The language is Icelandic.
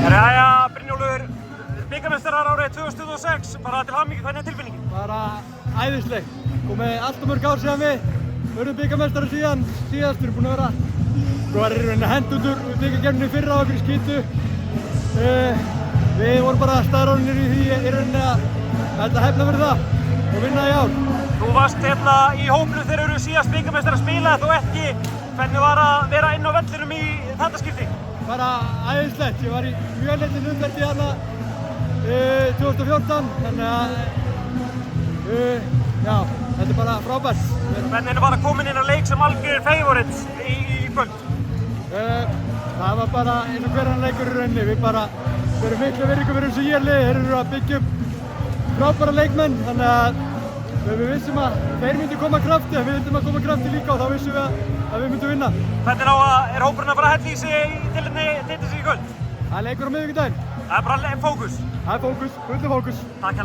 Jæja, Brynjólfur, bikarmeistarar árið 2006, bara til hamingju, hvernig er tilfinningin? Bara æðisleg, komið allt mörg ár síðan við verðum bikarmeistarar síðast, við erum búin að vera var í rauninni hendundur við bikarkeppninni í fyrra á okkur í skítu. Við vorum bara staðráðnir í því í rauninni að þetta hefna verið það og vinna í ár. Þú varst hérna í hópnum þegar eru síðast bikarmeistarar að spila þó ekki. Hvernig var að vera inn á vellinum í þetta skipti? Bara æðislegt, ég var í mjög litlum umferð hérna 2014, þannig að já, þetta er bara frábært. Hvernig var að koma inn á leik sem algjör favorites í kvöld? Það var bara eins og hver annar leikur í rauninni, við bara verum miklu virðingu fyrir þessu liði, þeir eru að byggja upp frábæra leikmenn, þannig að við vissum að þeir myndu koma krafti, við vildum að koma krafti líka og þá vissum við að við myndum vinna. Hvernig er hópurinn að fara að hella í sig í tilefni í kvöld? Það er leikur á miðvikudaginn. Það er bara fókus? Það er fókus, fullu fókus. Takk hérlega.